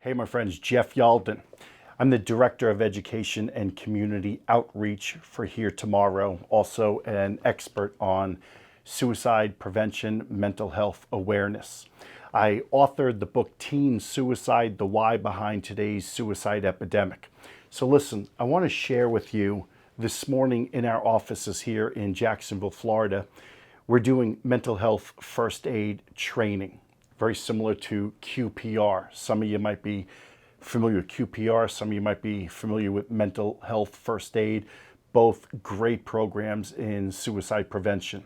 Hey, my friends, Jeff Yalden. I'm the Director of Education and Community Outreach for Here Tomorrow, also an expert on suicide prevention, mental health awareness. I authored the book Teen Suicide, The Why Behind Today's Suicide Epidemic. So listen, I want to share with you this morning in our offices here in Jacksonville, Florida, we're doing mental health first aid training. Very similar to QPR. Some of you might be familiar with QPR, some of you might be familiar with mental health first aid, both great programs in suicide prevention.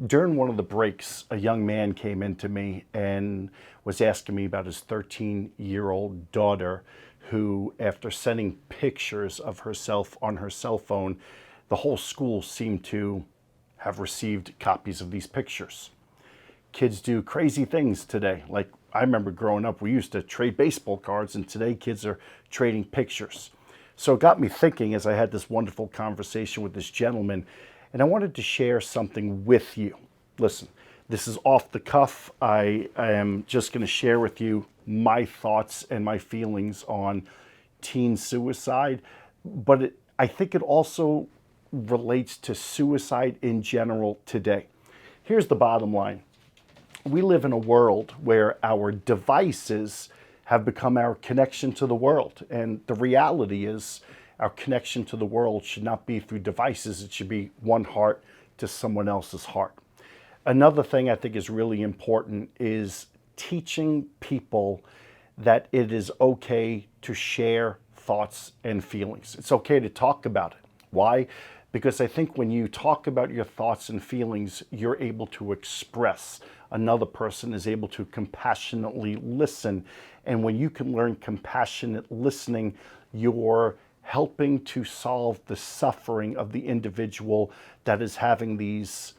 During one of the breaks, a young man came into me and was asking me about his 13-year-old daughter who, after sending pictures of herself on her cell phone, the whole school seemed to have received copies of these pictures. Kids do crazy things today. Like I remember growing up, we used to trade baseball cards, and today kids are trading pictures. So it got me thinking as I had this wonderful conversation with this gentleman, and I wanted to share something with you. Listen, this is off the cuff. I am just going to share with you my thoughts and my feelings on teen suicide, but I think it also relates to suicide in general today. Here's the bottom line. We live in a world where our devices have become our connection to the world. And the reality is our connection to the world should not be through devices. It should be one heart to someone else's heart. Another thing I think is really important is teaching people that it is okay to share thoughts and feelings. It's okay to talk about it. Why? Because I think when you talk about your thoughts and feelings, you're able to express. Another person is able to compassionately listen. And when you can learn compassionate listening, you're helping to solve the suffering of the individual that is having these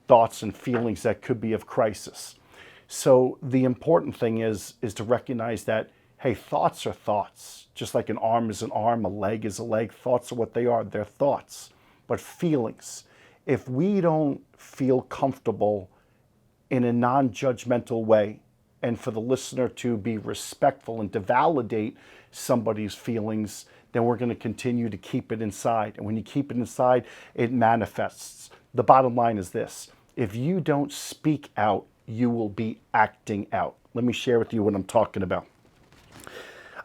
thoughts and feelings that could be of crisis. So the important thing is to recognize that, hey, thoughts are thoughts. Just like an arm is an arm, a leg is a leg. Thoughts are what they are. They're thoughts. But feelings, if we don't feel comfortable in a non-judgmental way, and for the listener to be respectful and to validate somebody's feelings, then we're going to continue to keep it inside. And when you keep it inside, it manifests. The bottom line is this. If you don't speak out, you will be acting out. Let me share with you what I'm talking about.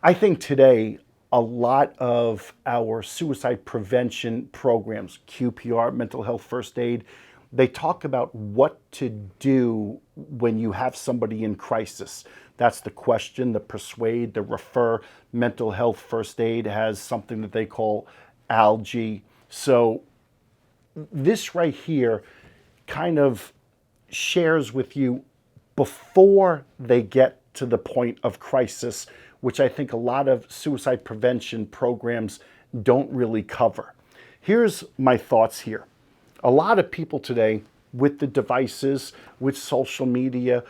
I think today, a lot of our suicide prevention programs, QPR, mental health first aid, they talk about what to do when you have somebody in crisis. That's the question, the persuade, the refer. Mental health first aid has something that they call ALGE. So this right here kind of shares with you before they get to the point of crisis, which I think a lot of suicide prevention programs don't really cover. Here's my thoughts here. A lot of people today with the devices, with social media,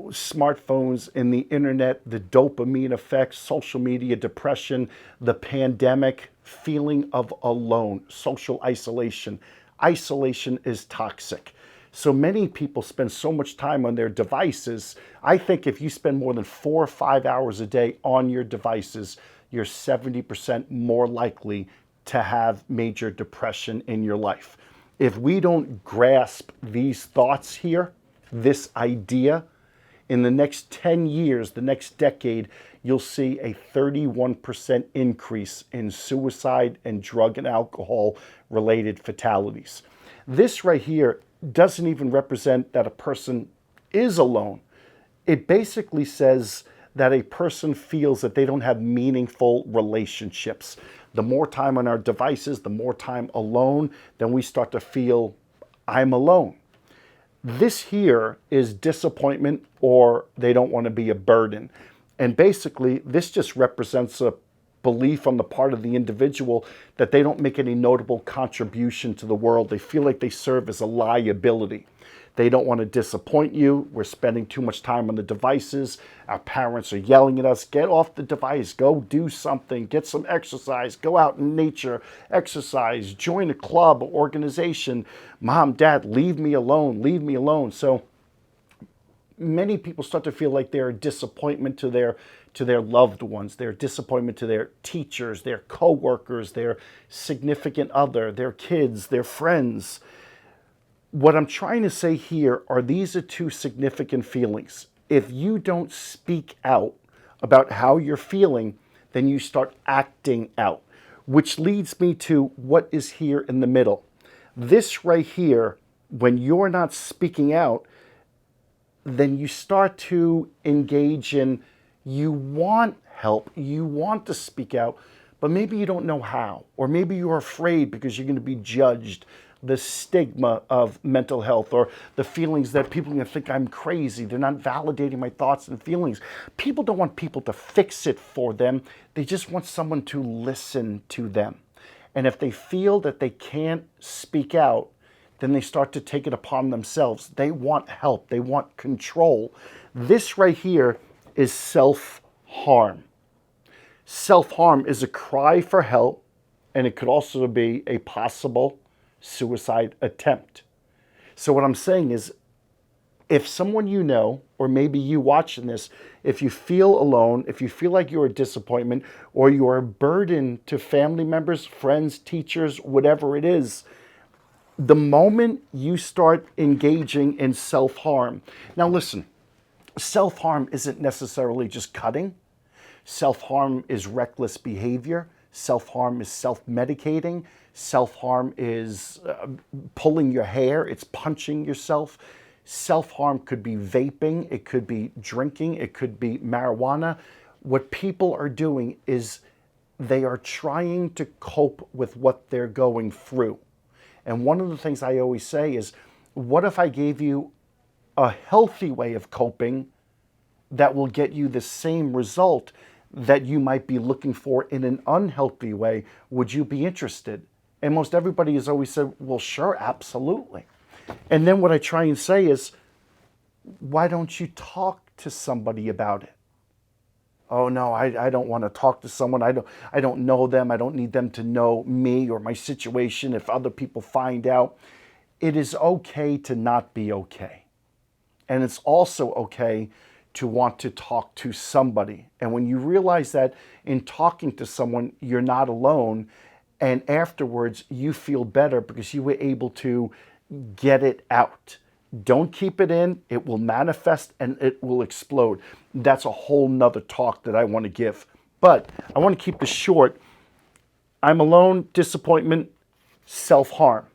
smartphones and the internet, the dopamine effect, social media, depression, the pandemic, feeling of alone, social isolation. Isolation is toxic. So many people spend so much time on their devices. I think if you spend more than 4 or 5 hours a day on your devices, you're 70% more likely to have major depression in your life. If we don't grasp these thoughts here, this idea, in the next 10 years, the next decade, you'll see a 31% increase in suicide and drug and alcohol related fatalities. This right here doesn't even represent that a person is alone. It basically says that a person feels that they don't have meaningful relationships. The more time on our devices, the more time alone, then we start to feel, I'm alone. This here is disappointment, or they don't want to be a burden. And basically, this just represents a belief on the part of the individual that they don't make any notable contribution to the world. They feel like they serve as a liability. They don't want to disappoint you. We're spending too much time on the devices. Our parents are yelling at us, get off the device, go do something, get some exercise, go out in nature, exercise, join a club or organization. Mom, Dad, leave me alone, leave me alone. So many people start to feel like they're a disappointment to their loved ones, they're a disappointment to their teachers, their coworkers, their significant other, their kids, their friends. What I'm trying to say here are these are two significant feelings. If you don't speak out about how you're feeling, then you start acting out, which leads me to what is here in the middle. This right here, when you're not speaking out, then you start to engage in, you want help, you want to speak out, but maybe you don't know how, or maybe you're afraid because you're going to be judged. The stigma of mental health, or the feelings that people are going to think I'm crazy, they're not validating my thoughts and feelings. People don't want people to fix it for them. They just want someone to listen to them. And if they feel that they can't speak out, then they start to take it upon themselves. They want help. They want control. This right here is self-harm. Self-harm is a cry for help, and it could also be a possible suicide attempt. So what I'm saying is, if someone you know, or maybe you watching this, if you feel alone, if you feel like you're a disappointment, or you're a burden to family members, friends, teachers, whatever it is, the moment you start engaging in self-harm. Now listen, self-harm isn't necessarily just cutting. Self-harm is reckless behavior. Self-harm is self-medicating. Self-harm is pulling your hair. It's punching yourself. Self-harm could be vaping. It could be drinking. It could be marijuana. What people are doing is they are trying to cope with what they're going through. And one of the things I always say is, what if I gave you a healthy way of coping that will get you the same result that you might be looking for in an unhealthy way? Would you be interested? And most everybody has always said, well, sure, absolutely. And then what I try and say is, why don't you talk to somebody about it? Oh no, I don't want to talk to someone. I don't know them. I don't need them to know me or my situation if other people find out. It is okay to not be okay. And it's also okay to want to talk to somebody. And when you realize that in talking to someone, you're not alone, and afterwards you feel better because you were able to get it out. Don't keep it in. It will manifest and it will explode. That's a whole nother talk that I want to give. But I want to keep this short. I'm alone, disappointment, self-harm.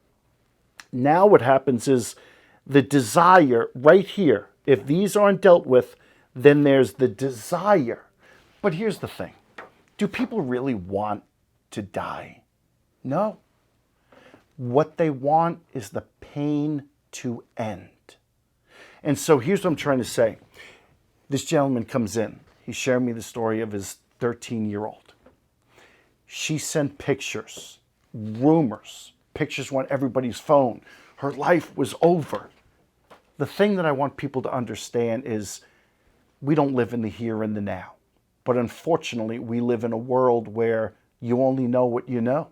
Now what happens is the desire right here. If these aren't dealt with, then there's the desire. But here's the thing. Do people really want to die? No. What they want is the pain to end. And so here's what I'm trying to say. This gentleman comes in. He shared me the story of his 13-year-old. She sent pictures, rumors. Pictures went everybody's phone. Her life was over. The thing that I want people to understand is we don't live in the here and the now. But unfortunately, we live in a world where you only know what you know,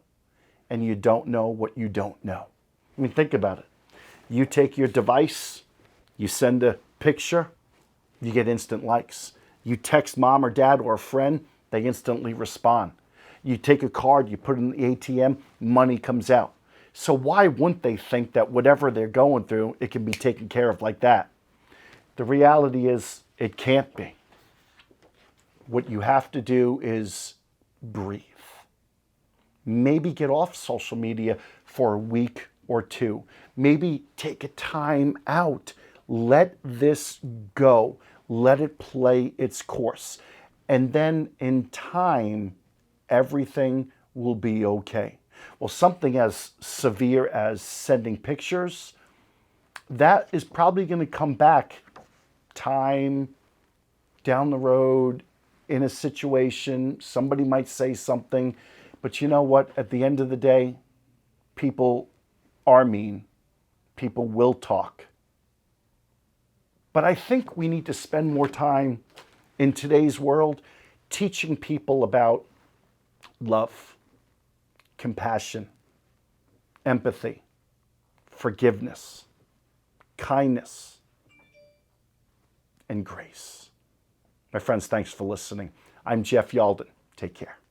and you don't know what you don't know. I mean, think about it. You take your device, you send a picture, you get instant likes. You text mom or dad or a friend, they instantly respond. You take a card, you put it in the ATM, money comes out. So why wouldn't they think that whatever they're going through, it can be taken care of like that? The reality is it can't be. What you have to do is breathe. Maybe get off social media for a week or two. Maybe take a time out. Let this go. Let it play its course. And then in time, everything will be okay. Well, something as severe as sending pictures, that is probably going to come back time down the road in a situation. Somebody might say something, but you know what? At the end of the day, people are mean. People will talk. But I think we need to spend more time in today's world teaching people about love, compassion, empathy, forgiveness, kindness. and grace. My friends, thanks for listening. I'm Jeff Yalden. Take care.